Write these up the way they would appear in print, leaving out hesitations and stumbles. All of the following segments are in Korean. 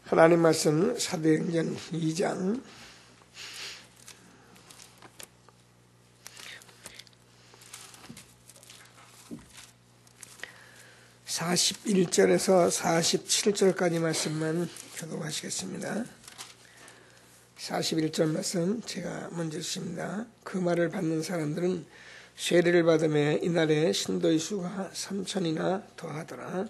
하나님 말씀 사도행전 2장 41절에서 47절까지 말씀만 교독하시겠습니다. 41절 말씀 제가 먼저 읽습니다. 그 말을 받는 사람들은 세례를 받음에 이날에 신도의 수가 3,000이나 더하더라.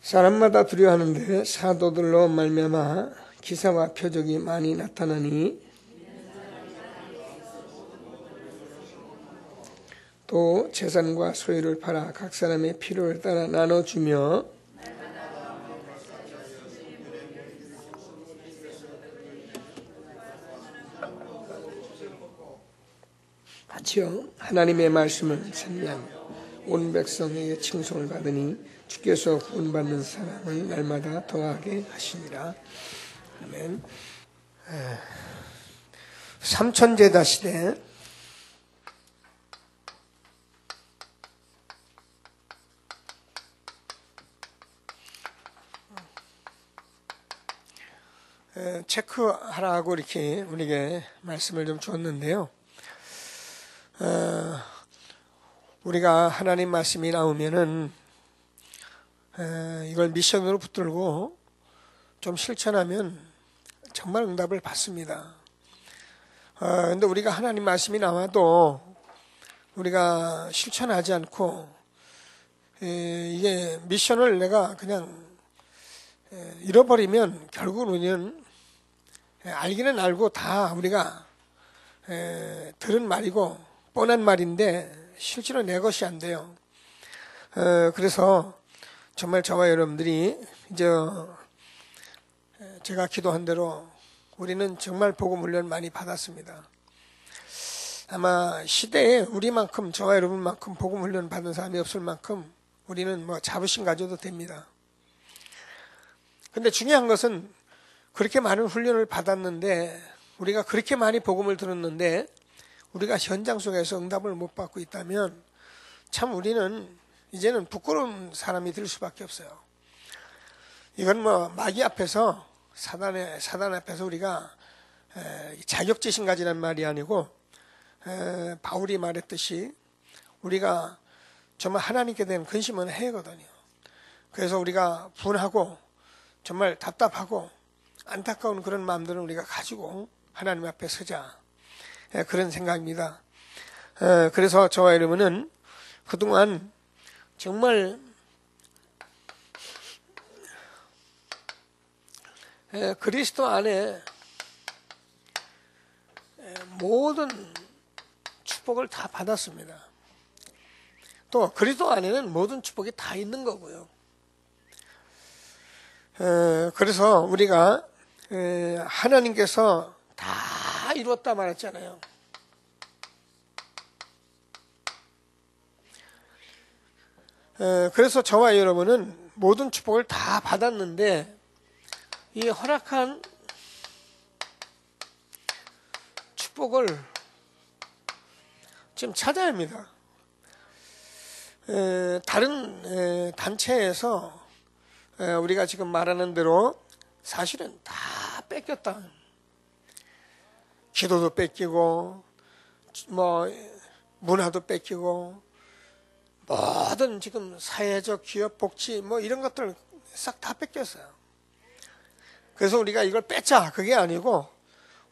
사람마다 두려워하는데 사도들로 말미암아 기사와 표적이 많이 나타나니 또 재산과 소유를 팔아 각 사람의 필요를 따라 나눠주며 같이요 하나님의 말씀을 찬미하며 온 백성에게 칭송을 받으니 주께서 구원받는 사람을 날마다 더하게 하시니라. 아멘. 삼천제자 시대 체크하라고 이렇게 우리에게 말씀을 좀 줬는데요. 우리가 하나님 말씀이 나오면은 이걸 미션으로 붙들고 좀 실천하면 정말 응답을 받습니다. 근데 우리가 하나님 말씀이 나와도 우리가 실천하지 않고 이게 미션을 내가 그냥 잃어버리면 결국은 우리는 알기는 알고 다 우리가 들은 말이고 뻔한 말인데 실제로 내 것이 안 돼요. 그래서 정말 저와 여러분들이 이제 제가 기도한 대로 우리는 정말 복음 훈련 많이 받았습니다. 아마 시대에 우리만큼 저와 여러분만큼 복음 훈련 받은 사람이 없을 만큼 우리는 뭐 자부심 가져도 됩니다. 근데 중요한 것은 그렇게 많은 훈련을 받았는데 우리가 그렇게 많이 복음을 들었는데 우리가 현장 속에서 응답을 못 받고 있다면 참 우리는 이제는 부끄러운 사람이 될 수밖에 없어요. 이건 뭐 마귀 앞에서 사단 앞에서 우리가 자격지심 가지란 말이 아니고 바울이 말했듯이 우리가 정말 하나님께 대한 근심은 해거든요. 그래서 우리가 분하고 정말 답답하고 안타까운 그런 마음들은 우리가 가지고 하나님 앞에 서자 그런 생각입니다. 그래서 저와 여러분은 그동안 정말 그리스도 안에 모든 축복을 다 받았습니다. 또 그리스도 안에는 모든 축복이 다 있는 거고요. 그래서 우리가 하나님께서 다 이루었다 말했잖아요. 그래서 저와 여러분은 모든 축복을 다 받았는데 이 허락한 축복을 지금 찾아야 합니다. 다른 단체에서 우리가 지금 말하는 대로 사실은 다 뺏겼다. 기도도 뺏기고 뭐 문화도 뺏기고 모든 지금 사회적 기업 복지 뭐 이런 것들 싹 다 뺏겼어요. 그래서 우리가 이걸 뺏자 그게 아니고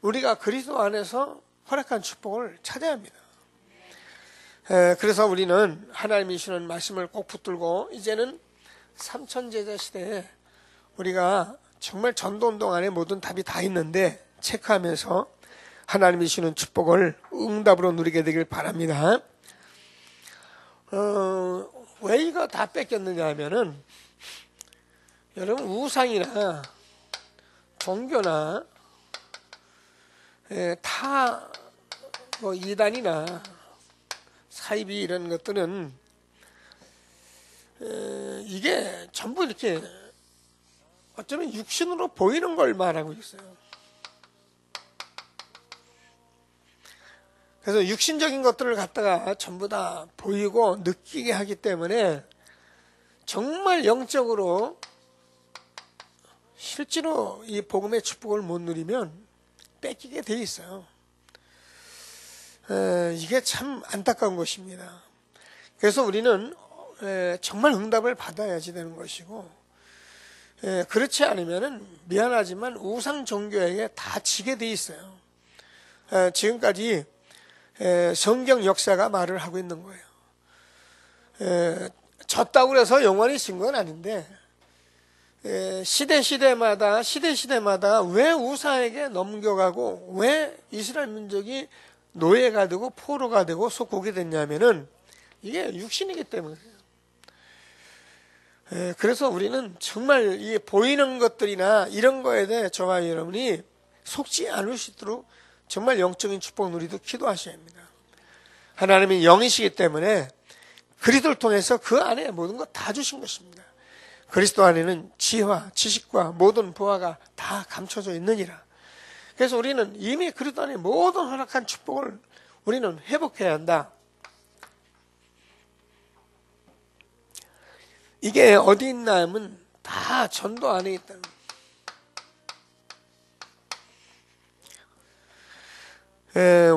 우리가 그리스도 안에서 허락한 축복을 찾아야 합니다. 그래서 우리는 하나님이 주시는 말씀을 꼭 붙들고 이제는 삼천제자 시대에 우리가 정말 전도운동 안에 모든 답이 다 있는데 체크하면서 하나님이 주시는 축복을 응답으로 누리게 되길 바랍니다. 왜 이거 다 뺏겼느냐 하면은 여러분 우상이나 종교나 타 뭐 이단이나 사이비 이런 것들은 이게 전부 이렇게 어쩌면 육신으로 보이는 걸 말하고 있어요. 그래서 육신적인 것들을 갖다가 전부 다 보이고 느끼게 하기 때문에 정말 영적으로 실제로 이 복음의 축복을 못 누리면 뺏기게 돼 있어요. 이게 참 안타까운 것입니다. 그래서 우리는 정말 응답을 받아야지 되는 것이고, 그렇지 않으면 미안하지만 우상 종교에게 다 지게 돼 있어요. 지금까지 성경 역사가 말을 하고 있는 거예요. 졌다고 해서 영원히 진 건 아닌데, 시대마다 왜 우상에게 넘겨가고 왜 이스라엘 민족이 노예가 되고 포로가 되고 속국이 됐냐면은 이게 육신이기 때문이에요. 그래서 우리는 정말 이 보이는 것들이나 이런 거에 대해 저와 여러분이 속지 않을 수 있도록 정말 영적인 축복 누리도 기도하셔야 합니다. 하나님이 영이시기 때문에 그리스도를 통해서 그 안에 모든 것 다 주신 것입니다. 그리스도 안에는 지혜와 지식과 모든 보화가 다 감춰져 있느니라. 그래서 우리는 이미 그리스도 안에 모든 허락한 축복을 우리는 회복해야 한다. 이게 어디 있나 하면 다 전도 안에 있다.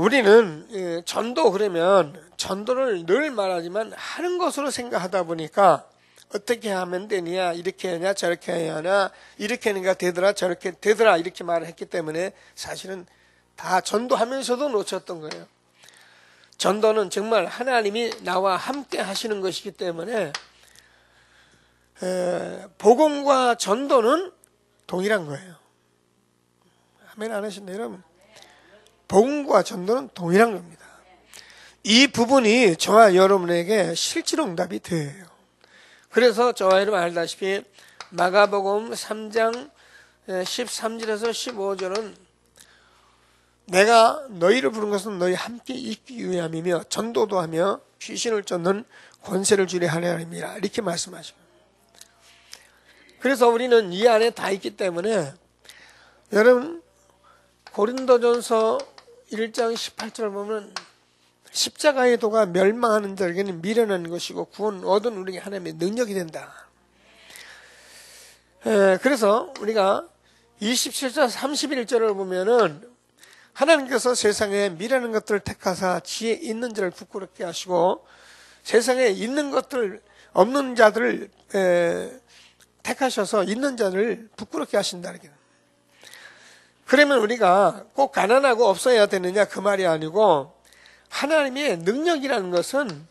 우리는 전도 그러면 전도를 늘 말하지만 하는 것으로 생각하다 보니까 어떻게 하면 되냐, 이렇게 하냐, 저렇게 해야 하냐, 이렇게 하니까 되더라, 저렇게 되더라, 이렇게 말을 했기 때문에 사실은 다 전도하면서도 놓쳤던 거예요. 전도는 정말 하나님이 나와 함께 하시는 것이기 때문에 복음과 전도는 동일한 거예요. 아멘 안 하신다 여러분? 복음과 전도는 동일한 겁니다. 이 부분이 저와 여러분에게 실제로 응답이 돼요. 그래서 저와 여러분 알다시피 마가복음 3장 13절에서 15절은 내가 너희를 부른 것은 너희 함께 있기 위함이며 전도도 하며 귀신을 쫓는 권세를 주려 하려함이라 이렇게 말씀하십니다. 그래서 우리는 이 안에 다 있기 때문에 여러분 고린도전서 1장 18절을 보면 십자가의 도가 멸망하는 자에게는 미련한 것이고 구원 얻은 우리에게 하나님의 능력이 된다. 그래서 우리가 27절 31절을 보면은 하나님께서 세상에 미련한 것들을 택하사 지혜 있는 자를 부끄럽게 하시고 세상에 있는 것들 없는 자들을 택하셔서 있는 자를 부끄럽게 하신다. 그러면 우리가 꼭 가난하고 없어야 되느냐 그 말이 아니고 하나님의 능력이라는 것은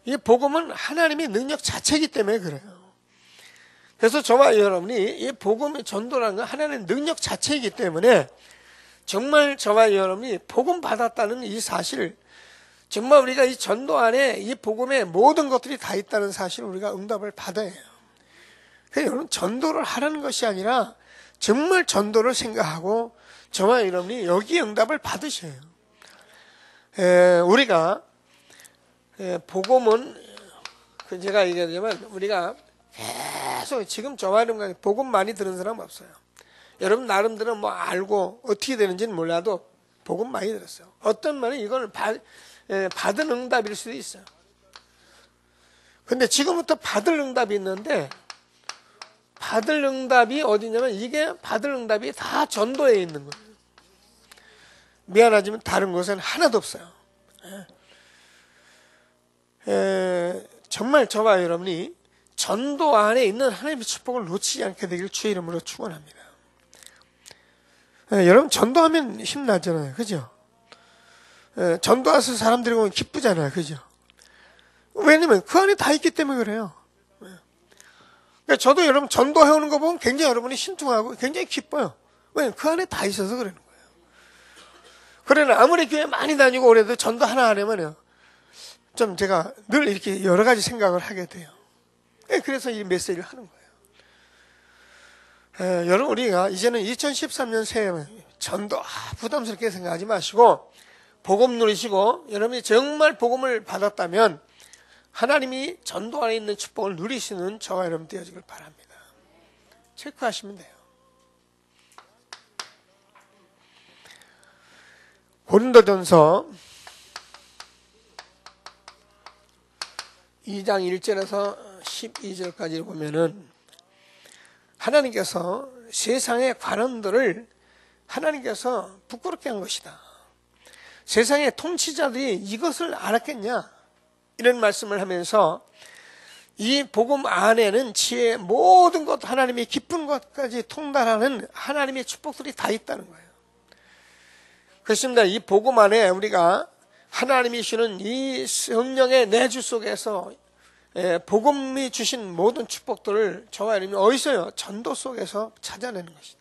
이 복음은 하나님의 능력 자체이기 때문에 그래요. 그래서 저와 여러분이 이 복음의 전도라는 건 하나님의 능력 자체이기 때문에 정말 저와 여러분이 복음 받았다는 이 사실, 정말 우리가 이 전도 안에 이 복음의 모든 것들이 다 있다는 사실을 우리가 응답을 받아야 해요. 그래서 여러분 전도를 하라는 것이 아니라 정말 전도를 생각하고 저와 여러분이 여기에 응답을 받으셔요. 우리가 복음은 제가 얘기하자면 우리가 계속 지금 저와 여러분 복음 많이 들은 사람 없어요. 여러분 나름대로 뭐 알고 어떻게 되는지는 몰라도 복음 많이 들었어요. 어떤 말은 이거는 받은 응답일 수도 있어요. 근데 지금부터 받을 응답이 있는데 받을 응답이 어디냐면 이게 받을 응답이 다 전도에 있는 거예요. 미안하지만 다른 곳은 하나도 없어요. 정말 저와 여러분이 전도 안에 있는 하나님의 축복을 놓치지 않게 되길 주의 이름으로 축원합니다. 여러분 전도하면 힘나잖아요. 그죠? 전도해서 사람들이 보면 기쁘잖아요. 그죠? 왜냐면 그 안에 다 있기 때문에 그래요. 그러니까 저도 여러분 전도해오는 거 보면 굉장히 여러분이 신통하고 굉장히 기뻐요. 왜냐면 그 안에 다 있어서 그러는 거예요. 그러나 아무리 교회 많이 다니고 그래도 전도 하나 안 하면요. 좀 제가 늘 이렇게 여러 가지 생각을 하게 돼요. 그래서 이 메시지를 하는 거예요. 여러분 우리가 이제는 2013년 새해 전도 부담스럽게 생각하지 마시고 복음 누리시고 여러분이 정말 복음을 받았다면 하나님이 전도 안에 있는 축복을 누리시는 저와 여러분 되어지길 바랍니다. 체크하시면 돼요. 고린도전서 2장 1절에서 12절까지 보면은 하나님께서 세상의 관원들을 하나님께서 부끄럽게 한 것이다. 세상의 통치자들이 이것을 알았겠냐? 이런 말씀을 하면서 이 복음 안에는 지혜의 모든 것, 하나님의 기쁜 것까지 통달하는 하나님의 축복들이 다 있다는 거예요. 그렇습니다. 이 복음 안에 우리가 하나님이 주시는 이 성령의 내주 속에서 복음이 주신 모든 축복들을 저와 여러분이 어디서요? 전도 속에서 찾아내는 것이다.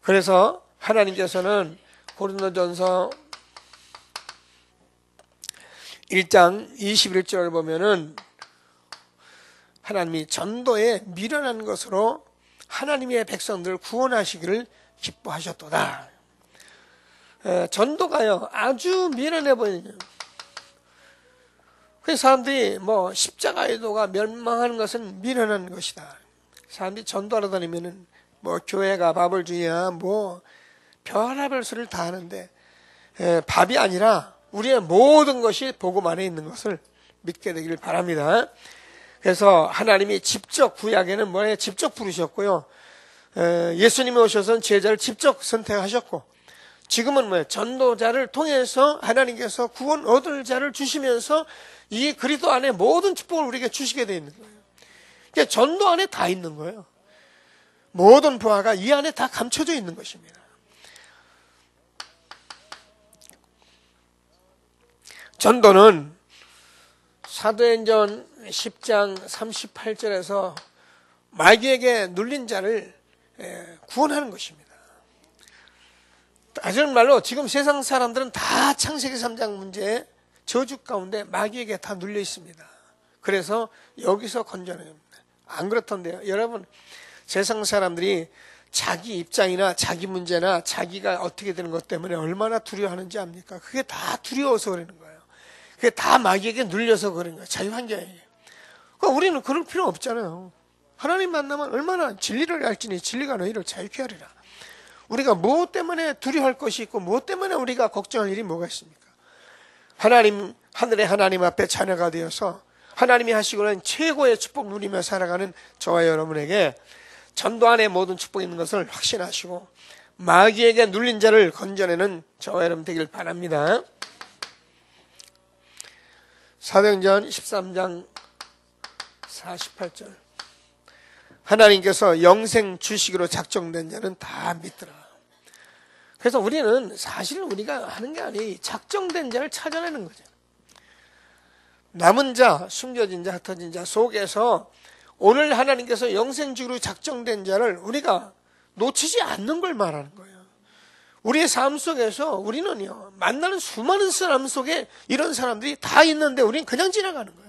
그래서 하나님께서는 고린도전서 1장 21절을 보면은 하나님이 전도에 미련한 것으로 하나님의 백성들을 구원하시기를 기뻐하셨도다. 전도가요 아주 미련해 보이네요. 그래서 사람들이 뭐 십자가의도가 멸망하는 것은 미련한 것이다. 사람들이 전도하러 다니면은 뭐 교회가 밥을 주냐 뭐 별의별 소리를 다 하는데 밥이 아니라 우리의 모든 것이 복음 안에 있는 것을 믿게 되기를 바랍니다. 그래서 하나님이 직접 구약에는 뭐예요? 직접 부르셨고요. 예수님이 오셔서는 제자를 직접 선택하셨고 지금은 뭐예요? 전도자를 통해서 하나님께서 구원 얻을 자를 주시면서 이 그리스도 안에 모든 축복을 우리에게 주시게 되어 있는 거예요. 그러니까 전도 안에 다 있는 거예요. 모든 부하가 이 안에 다 감춰져 있는 것입니다. 전도는 사도행전 10장 38절에서 마귀에게 눌린 자를 구원하는 것입니다. 다른 말로 지금 세상 사람들은 다 창세기 3장 문제에 저주 가운데 마귀에게 다 눌려 있습니다. 그래서 여기서 건져내야 합니다. 안 그렇던데요. 여러분 세상 사람들이 자기 입장이나 자기 문제나 자기가 어떻게 되는 것 때문에 얼마나 두려워하는지 압니까? 그게 다 두려워서 그러는 거예요. 그게 다 마귀에게 눌려서 그런 거예요. 자유환경이에요. 그러니까 우리는 그럴 필요 없잖아요. 하나님 만나면 얼마나 진리를 알지니 진리가 너희를 자유케 하리라. 우리가 무엇 때문에 두려워할 것이 있고 무엇 때문에 우리가 걱정할 일이 뭐가 있습니까? 하나님, 하늘의 하나님 앞에 자녀가 되어서 하나님이 하시고는 최고의 축복 누리며 살아가는 저와 여러분에게 전도 안에 모든 축복이 있는 것을 확신하시고 마귀에게 눌린 자를 건져내는 저와 여러분 되길 바랍니다. 사도행전 13장 48절 하나님께서 영생 주시기로 작정된 자는 다 믿더라. 그래서 우리는 사실 우리가 하는 게 아니에요. 작정된 자를 찾아내는 거죠. 남은 자, 숨겨진 자, 흩어진 자 속에서 오늘 하나님께서 영생 주기로 작정된 자를 우리가 놓치지 않는 걸 말하는 거예요. 우리의 삶 속에서 우리는요 만나는 수많은 사람 속에 이런 사람들이 다 있는데 우리는 그냥 지나가는 거예요.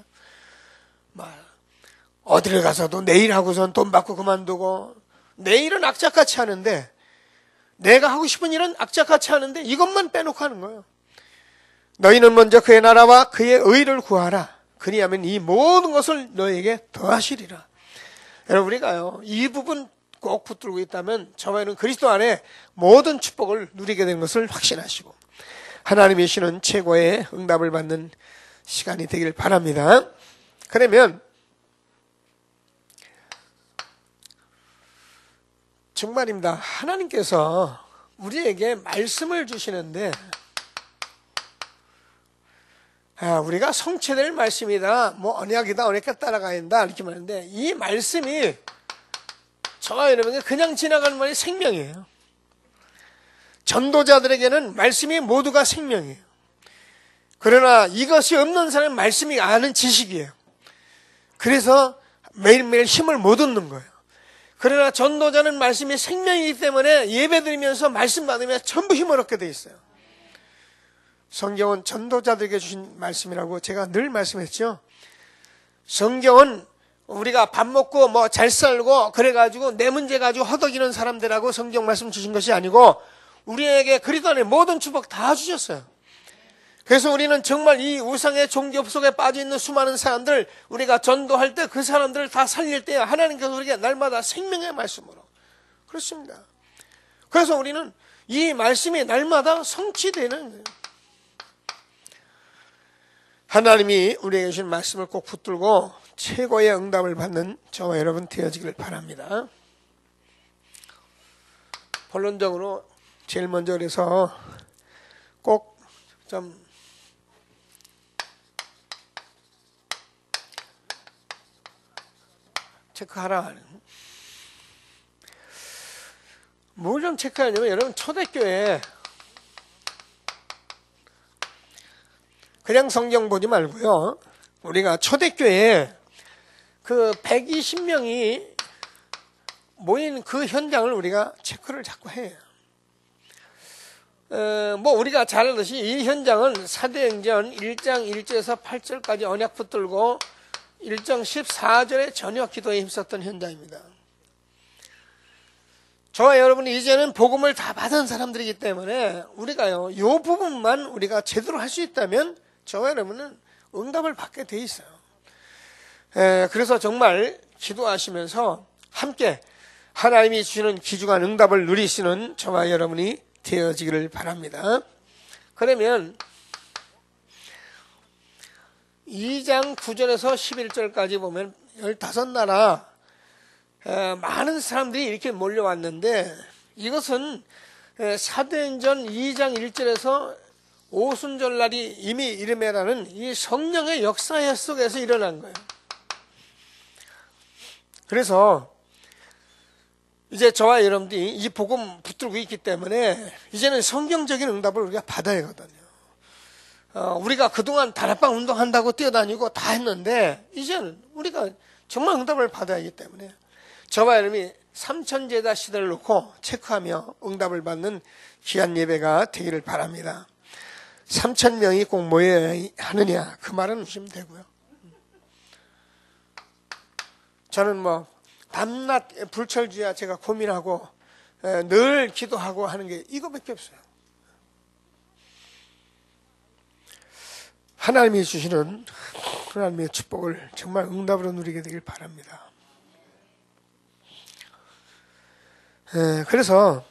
어디를 가서도 내일 하고선 돈 받고 그만두고 내일은 악착같이 하는데 내가 하고 싶은 일은 악착같이 하는데 이것만 빼놓고 하는 거예요. 너희는 먼저 그의 나라와 그의 의를 구하라. 그리하면 이 모든 것을 너에게 더하시리라. 여러분 우리가요 이 부분 꼭 붙들고 있다면 저와는 그리스도 안에 모든 축복을 누리게 된 것을 확신하시고 하나님이 주시는 최고의 응답을 받는 시간이 되길 바랍니다. 그러면 정말입니다. 하나님께서 우리에게 말씀을 주시는데 우리가 성취될 말씀이다. 뭐 언약이다. 언약에 따라가야 된다. 이렇게 말하는데 이 말씀이 저와 여러분에게 그냥 지나가는 말이 생명이에요. 전도자들에게는 말씀이 모두가 생명이에요. 그러나 이것이 없는 사람은 말씀이 아는 지식이에요. 그래서 매일매일 힘을 못 얻는 거예요. 그러나 전도자는 말씀이 생명이기 때문에 예배드리면서 말씀 받으면 전부 힘을 얻게 돼 있어요. 성경은 전도자들에게 주신 말씀이라고 제가 늘 말씀했죠. 성경은 우리가 밥 먹고 뭐 잘 살고 그래가지고 내 문제 가지고 허덕이는 사람들하고 성경 말씀 주신 것이 아니고 우리에게 그리스도 안에 모든 축복 다 주셨어요. 그래서 우리는 정말 이 우상의 종교 속에 빠져있는 수많은 사람들 우리가 전도할 때 그 사람들을 다 살릴 때 하나님께서 우리에게 날마다 생명의 말씀으로 그렇습니다. 그래서 우리는 이 말씀이 날마다 성취되는 거예요. 하나님이 우리에게 주신 말씀을 꼭 붙들고 최고의 응답을 받는 저와 여러분 되어지길 바랍니다. 본론적으로 제일 먼저 그래서 꼭 좀 체크하라. 뭘 좀 체크하냐면 여러분 초대교회 그냥 성경 보지 말고요. 우리가 초대교회에 그 120명이 모인 그 현장을 우리가 체크를 자꾸 해요. 뭐 우리가 잘 알듯이 이 현장은 사도행전 1장 1절에서 8절까지 언약 붙들고 1장 14절에 저녁 기도에 힘썼던 현장입니다. 저와 여러분이 이제는 복음을 다 받은 사람들이기 때문에 우리가요, 이 부분만 우리가 제대로 할 수 있다면 저와 여러분은 응답을 받게 돼 있어요. 그래서 정말 기도하시면서 함께 하나님이 주시는 귀중한 응답을 누리시는 저와 여러분이 되어지기를 바랍니다. 그러면 2장 9절에서 11절까지 보면 15나라 많은 사람들이 이렇게 몰려왔는데 이것은 사도행전 2장 1절에서 오순절날이 이미 이르매라는 이 성령의 역사 속에서 일어난 거예요. 그래서 이제 저와 여러분들이 이 복음 붙들고 있기 때문에 이제는 성경적인 응답을 우리가 받아야 하거든요. 우리가 그동안 다락방 운동한다고 뛰어다니고 다 했는데 이제는 우리가 정말 응답을 받아야 하기 때문에 저와 여러분이 삼천제자 시대를 놓고 체크하며 응답을 받는 귀한 예배가 되기를 바랍니다. 3,000명이 꼭 모여야 하느냐 그 말은 하시면 되고요. 저는 뭐 밤낮 불철주야 제가 고민하고 늘 기도하고 하는 게 이거밖에 없어요. 하나님이 주시는 하나님의 축복을 정말 응답으로 누리게 되길 바랍니다. 그래서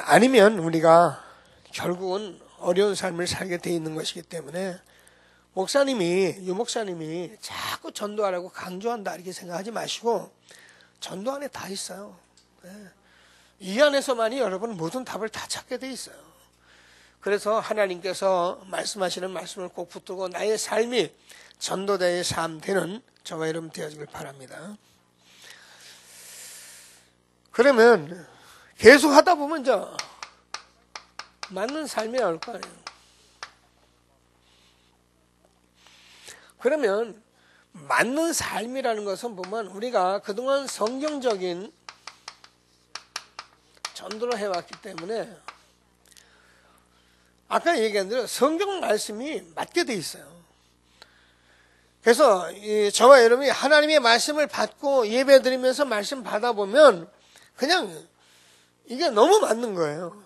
아니면 우리가 결국은 어려운 삶을 살게 돼 있는 것이기 때문에 유목사님이 자꾸 전도하라고 강조한다 이렇게 생각하지 마시고 전도 안에 다 있어요. 이 안에서만이 여러분 모든 답을 다 찾게 돼 있어요. 그래서 하나님께서 말씀하시는 말씀을 꼭 붙들고 나의 삶이 전도자의 삶 되는 저와 여러분 되어지길 바랍니다. 그러면 계속 하다 보면 맞는 삶이 나올 거 아니에요. 그러면 맞는 삶이라는 것은 보면 우리가 그동안 성경적인 전도를 해왔기 때문에 아까 얘기한 대로 성경 말씀이 맞게 돼 있어요. 그래서 저와 여러분이 하나님의 말씀을 받고 예배 드리면서 말씀 받아보면 그냥 이게 너무 맞는 거예요.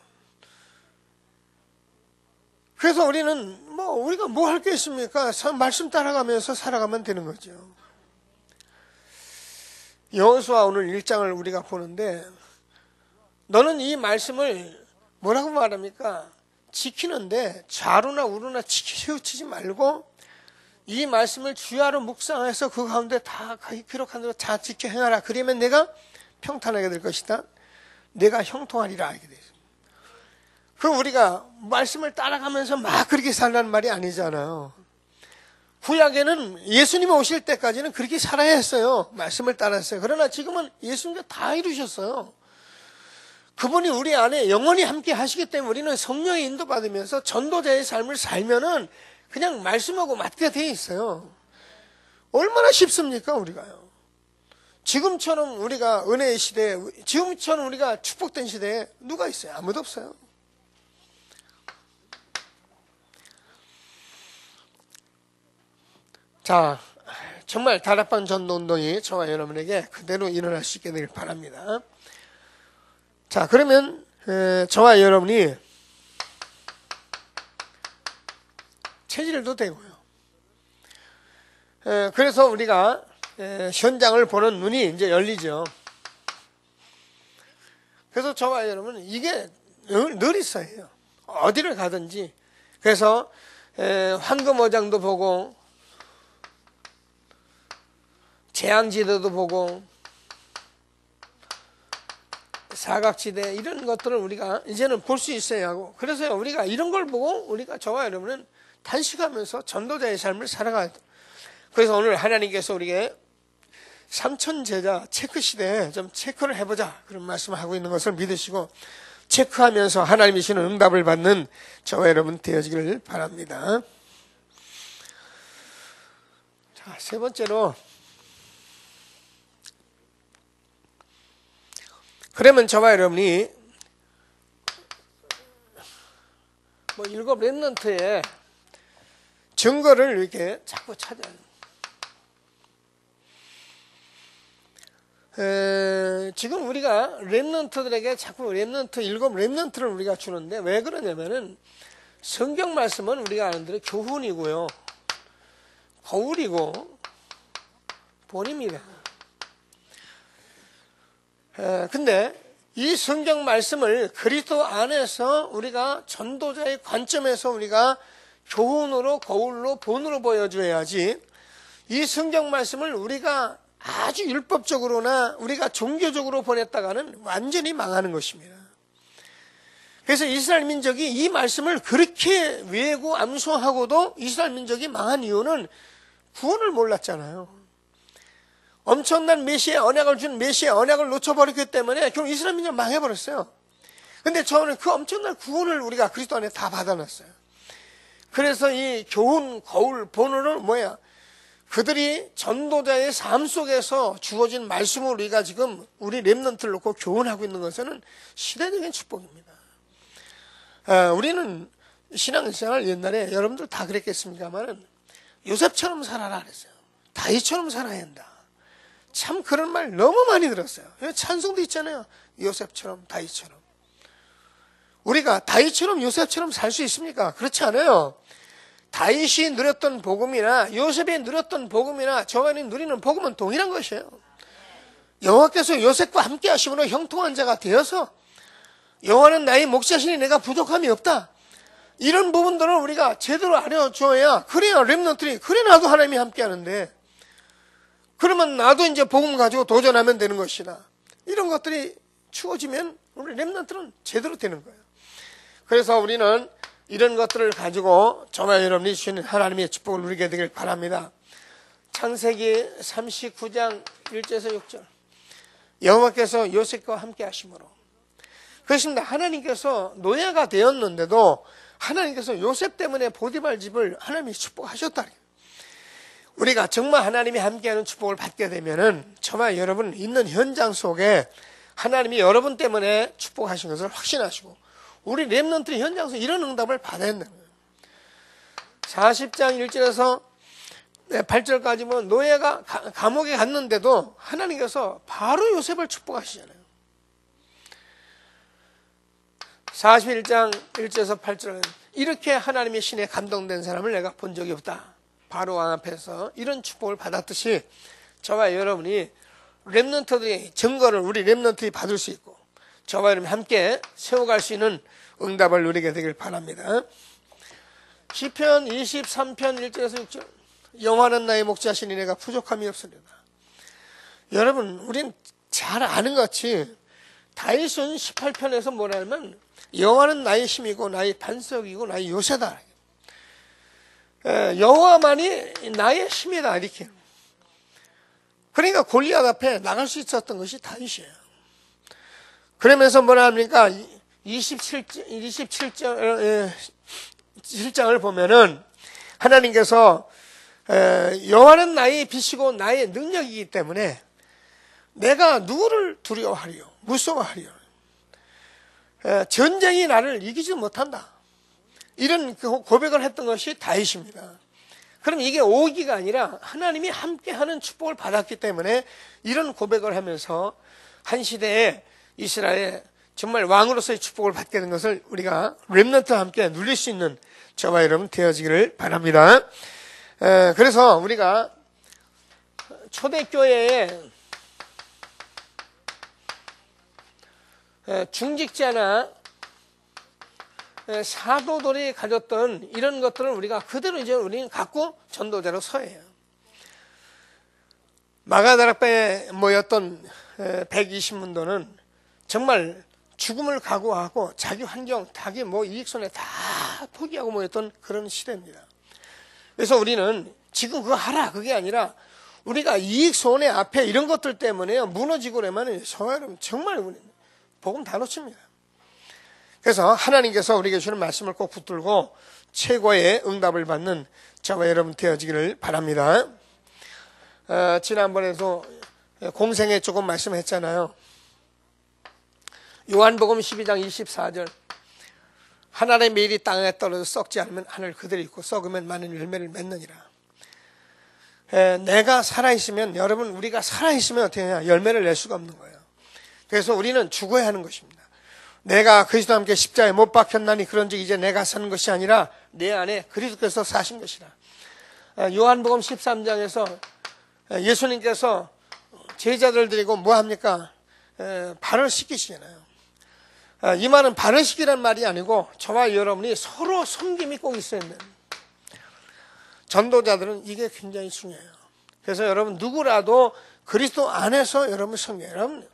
그래서 우리는 우리가 뭐 할 게 있습니까? 말씀 따라가면서 살아가면 되는 거죠. 여호수아 오늘 1장을 우리가 보는데 너는 이 말씀을 뭐라고 말합니까? 지키는데 좌로나 우로나 치우치지 말고 이 말씀을 주야로 묵상해서 그 가운데 다 기록한 대로 다 지켜 행하라. 그러면 내가 평탄하게 될 것이다. 내가 형통하리라 하게 되죠. 그럼 우리가 말씀을 따라가면서 막 그렇게 살라는 말이 아니잖아요. 구약에는 예수님이 오실 때까지는 그렇게 살아야 했어요. 말씀을 따랐어요. 그러나 지금은 예수님께서 다 이루셨어요. 그분이 우리 안에 영원히 함께 하시기 때문에 우리는 성령의 인도받으면서 전도자의 삶을 살면은 그냥 말씀하고 맞게 돼 있어요. 얼마나 쉽습니까, 우리가요. 지금처럼 우리가 은혜의 시대에, 지금처럼 우리가 축복된 시대에 누가 있어요? 아무도 없어요. 자, 정말 다락방 전도운동이 저와 여러분에게 그대로 일어날 수 있게 되길 바랍니다. 자, 그러면 저와 여러분이 체질도 되고요. 그래서 우리가 현장을 보는 눈이 이제 열리죠. 그래서 저와 여러분은 이게 늘 있어요. 어디를 가든지. 그래서 황금어장도 보고 재앙지대도 보고 사각지대 이런 것들을 우리가 이제는 볼 수 있어야 하고, 그래서 우리가 이런 걸 보고 우리가 저와 여러분은 단식하면서 전도자의 삶을 살아가야 돼요. 그래서 오늘 하나님께서 우리에게 삼천제자 체크 시대에 좀 체크를 해보자 그런 말씀을 하고 있는 것을 믿으시고 체크하면서 하나님이 주시는 응답을 받는 저와 여러분 되어지기를 바랍니다. 자, 세 번째로, 그러면 저와 여러분이 일곱 렘넌트의 증거를 이렇게 자꾸 찾아야 돼요. 지금 우리가 렘넌트들에게 자꾸 일곱 렘넌트를 우리가 주는데 왜 그러냐면은 성경 말씀은 우리가 아는 대로 교훈이고요, 거울이고 본입니다. 근데 이 성경 말씀을 그리스도 안에서 우리가 전도자의 관점에서 우리가 교훈으로, 거울로, 본으로 보여줘야지, 이 성경 말씀을 우리가 아주 율법적으로나 우리가 종교적으로 보냈다가는 완전히 망하는 것입니다. 그래서 이스라엘 민족이 이 말씀을 그렇게 외우고 암송하고도 이스라엘 민족이 망한 이유는 구원을 몰랐잖아요. 엄청난 메시아의 언약을 준 메시아의 언약을 놓쳐버렸기 때문에 결국 이스라엘 민족이 망해버렸어요. 근데 저는 그 엄청난 구원을 우리가 그리스도 안에 다 받아놨어요. 그래서 이 교훈, 거울, 본으로 그들이 전도자의 삶 속에서 주어진 말씀을 우리가 지금 우리 렘넌트를 놓고 교훈하고 있는 것은 시대적인 축복입니다. 우리는 신앙생활 옛날에 여러분들 다 그랬겠습니까만 요셉처럼 살아라 그랬어요. 다윗처럼 살아야 한다. 참 그런 말 너무 많이 들었어요. 찬송도 있잖아요. 요셉처럼 다윗처럼. 우리가 다윗처럼 요셉처럼 살 수 있습니까? 그렇지 않아요. 다윗이 누렸던 복음이나 요셉이 누렸던 복음이나 저가 누리는 복음은 동일한 것이에요. 여호와께서 요셉과 함께 하심으로 형통한 자가 되어서 여호와는 나의 목자시니 내가 부족함이 없다. 이런 부분들을 우리가 제대로 알려줘야, 그래야 렘넌트들이, 그래 나도 하나님이 함께 하는데, 그러면 나도 이제 복음 가지고 도전하면 되는 것이다. 이런 것들이 추워지면 우리 렘넌트는 제대로 되는 거예요. 그래서 우리는 이런 것들을 가지고 저와 여러분이 주시는 하나님의 축복을 누리게 되길 바랍니다. 창세기 39장 1절에서 6절. 여호와께서 요셉과 함께 하심으로. 그렇습니다. 하나님께서 노예가 되었는데도 하나님께서 요셉 때문에 보디발 집을 하나님이 축복하셨다. 우리가 정말 하나님이 함께하는 축복을 받게 되면은 저와 여러분 있는 현장 속에 하나님이 여러분 때문에 축복하신 것을 확신하시고 우리 렘넌트의 현장에서 이런 응답을 받아야 된다는 거예요. 40장 1절에서 8절까지 보면 노예가 감옥에 갔는데도 하나님께서 바로 요셉을 축복하시잖아요. 41장 1절에서 8절은 이렇게 하나님의 신에 감동된 사람을 내가 본 적이 없다. 바로 왕 앞에서 이런 축복을 받았듯이 저와 여러분이 렘넌트들의 증거를 우리 렘넌트들이 받을 수 있고 저와 여러분이 함께 세워갈 수 있는 응답을 누리게 되길 바랍니다. 시편 23편 1절에서 6절. 여호와는 나의 목자시니 내가 부족함이 없으리라. 여러분, 우린 잘 아는 것 같이 다윗은 18편에서 뭐라 하면 여호와는 나의 힘이고 나의 반석이고 나의 요새다. 여호와만이 나의 힘이다 이렇게. 그러니까 골리앗 앞에 나갈 수 있었던 것이 다윗이에요. 그러면서 뭐라 합니까? 27장을 보면은 하나님께서 여호와는 나의 빛이고 나의 능력이기 때문에 내가 누구를 두려워하리요 무서워하리요. 전쟁이 나를 이기지 못한다. 이런 고백을 했던 것이 다윗입니다. 그럼 이게 오기가 아니라 하나님이 함께하는 축복을 받았기 때문에 이런 고백을 하면서 한 시대에 이스라엘 정말 왕으로서의 축복을 받게 된 것을 우리가 렘넌트와 함께 누릴 수 있는 저와 여러분 되어지기를 바랍니다. 그래서 우리가 초대교회에 중직자나 사도들이 가졌던 이런 것들을 우리가 그대로 이제 우리는 갖고 전도자로 서야 해요. 마가다락방에 모였던 120문도는 정말 죽음을 각오하고 자기 환경, 자기 이익손에 다 포기하고 모였던 그런 시대입니다. 그래서 우리는 지금 그거 하라 그게 아니라 우리가 이익손해 앞에 이런 것들 때문에 무너지고 그러면 저와 여러분 정말 우리는 복음 다 놓칩니다. 그래서 하나님께서 우리에게 주는 말씀을 꼭 붙들고 최고의 응답을 받는 저와 여러분 되어지기를 바랍니다. 지난번에도 공생애 조금 말씀했잖아요. 요한복음 12장 24절 하늘의 밀이 땅에 떨어져 썩지 않으면 하늘 그대로 있고 썩으면 많은 열매를 맺느니라. 내가 살아있으면 여러분 우리가 살아있으면 어떻게 하냐 열매를 낼 수가 없는 거예요. 그래서 우리는 죽어야 하는 것입니다. 내가 그리스도와 함께 십자가에 못 박혔나니 그런즉 이제 내가 사는 것이 아니라 내 안에 그리스도께서 사신 것이라. 요한복음 13장에서 예수님께서 제자들 데리고 뭐 합니까? 발을 씻기시잖아요. 이 말은 발을 씻기란 말이 아니고 저와 여러분이 서로 섬김이 꼭 있어야 되는 전도자들은 이게 굉장히 중요해요. 그래서 여러분 누구라도 그리스도 안에서 여러분 섬겨요. 여러분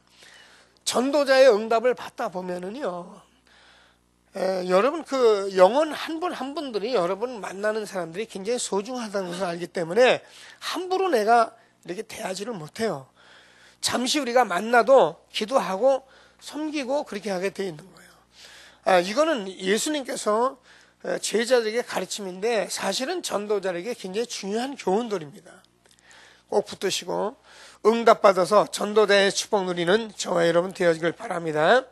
전도자의 응답을 받다 보면은요, 여러분 그 영혼 한 분 한 분들이 여러분 만나는 사람들이 굉장히 소중하다는 것을 알기 때문에 함부로 내가 이렇게 대하지를 못해요. 잠시 우리가 만나도 기도하고 섬기고 그렇게 하게 돼 있는 거예요. 이거는 예수님께서 제자들에게 가르침인데 사실은 전도자에게 굉장히 중요한 교훈들입니다. 꼭 붙드시고 응답받아서 전도자의 축복 누리는 저와 여러분 되어지길 바랍니다.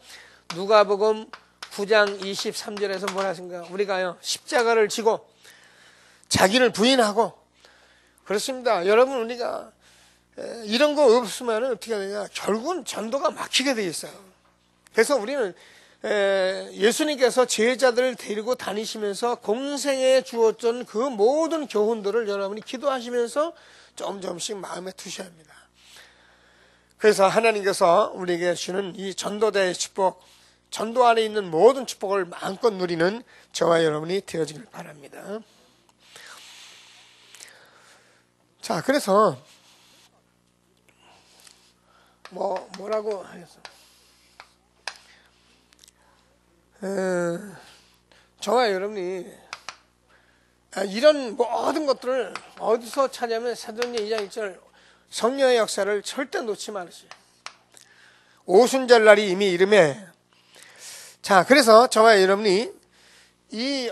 누가복음 9장 23절에서 뭐라 하신가? 우리가요 십자가를 지고 자기를 부인하고 그렇습니다. 여러분 우리가 이런 거 없으면 어떻게 되냐? 결국은 전도가 막히게 돼 있어요. 그래서 우리는 예수님께서 제자들을 데리고 다니시면서 공생에 주었던 그 모든 교훈들을 여러분이 기도하시면서 조금씩 마음에 두셔야 합니다. 그래서 하나님께서 우리에게 주는 이 전도자의 축복, 전도 안에 있는 모든 축복을 마음껏 누리는 저와 여러분이 되어지길 바랍니다. 자, 그래서 뭐라고 해서 저와 여러분이 이런 모든 것들을 어디서 찾냐면 사도행전 2장 1절 성령의 역사를 절대 놓지 말으세요. 오순절날이 이미 이름에 자 그래서 저와 여러분이 이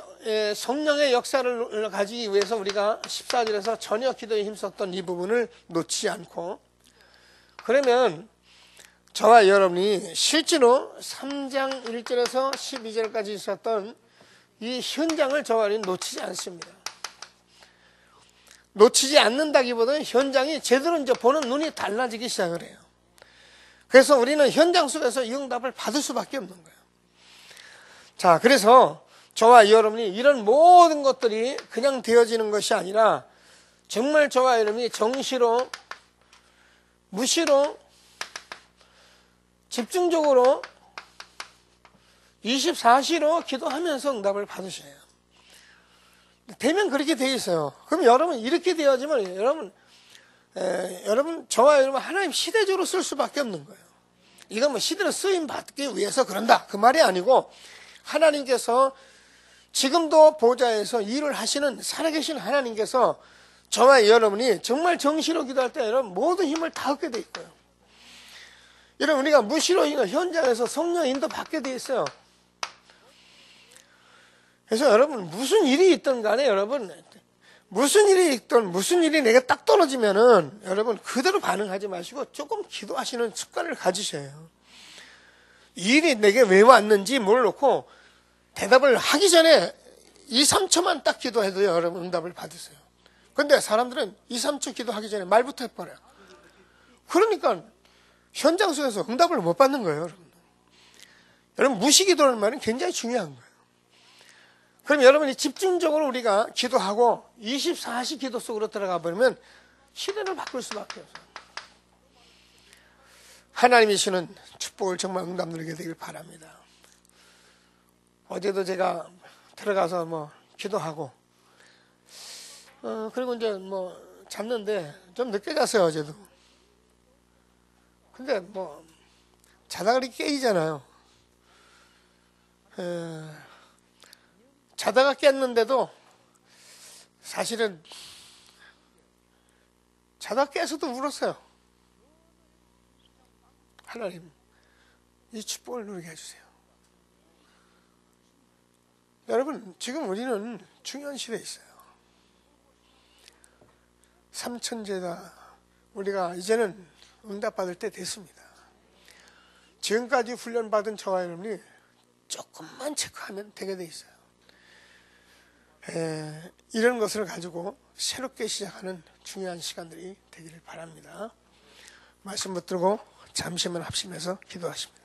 성령의 역사를 가지기 위해서 우리가 14절에서 저녁 기도에 힘썼던 이 부분을 놓지 않고 그러면 저와 여러분이 실제로 3장 1절에서 12절까지 있었던 이 현장을 저와 여러분이 놓치지 않습니다. 놓치지 않는다기보다는 현장이 제대로 이제 보는 눈이 달라지기 시작을 해요. 그래서 우리는 현장 속에서 이 응답을 받을 수밖에 없는 거예요. 자, 그래서 저와 여러분이 이런 모든 것들이 그냥 되어지는 것이 아니라 정말 저와 여러분이 정시로 무시로 집중적으로 24시로 기도하면서 응답을 받으셔야 해요. 되면 그렇게 되어 있어요. 그럼 여러분 이렇게 되어지면 여러분 저와 여러분 하나님 시대적으로 쓸 수밖에 없는 거예요. 이건 시대로 쓰임 받기 위해서 그런다 그 말이 아니고 하나님께서 지금도 보좌에서 일을 하시는 살아계신 하나님께서 저와 여러분이 정말 정시로 기도할 때 여러분 모든 힘을 다 얻게 돼 있고요. 여러분 우리가 무시로 현장에서 성령 인도 받게 돼 있어요. 그래서 여러분 무슨 일이 있든 간에 여러분 무슨 일이 있든 무슨 일이 내게 딱 떨어지면은 여러분 그대로 반응하지 마시고 조금 기도하시는 습관을 가지셔야 해요. 이 일이 내게 왜 왔는지 모르놓고 대답을 하기 전에 2, 3초만 딱 기도해도 여러분 응답을 받으세요. 근데 사람들은 2, 3초 기도하기 전에 말부터 해버려요. 그러니까 현장 속에서 응답을 못 받는 거예요. 여러분 무시기도라는 말은 굉장히 중요한 거예요. 그럼 여러분이 집중적으로 우리가 기도하고 24시 기도 속으로 들어가 버리면 시대를 바꿀 수밖에 없어요. 하나님이 주시는 축복을 정말 응답 누리게 되길 바랍니다. 어제도 제가 들어가서 기도하고 그리고 이제 잤는데 좀 늦게 잤어요. 어제도. 근데 자다가 이렇게 깨지잖아요. 자다가 깼는데도 사실은 자다가 깨서도 울었어요. 하나님, 이 축복을 누리게 해주세요. 여러분, 지금 우리는 중요한 시대에 있어요. 삼천제다. 우리가 이제는 응답받을 때 됐습니다. 지금까지 훈련받은 저와 여러분이 조금만 체크하면 되게 돼 있어요. 이런 것을 가지고 새롭게 시작하는 중요한 시간들이 되기를 바랍니다. 말씀 붙들고 잠시만 합심해서 기도하십니다.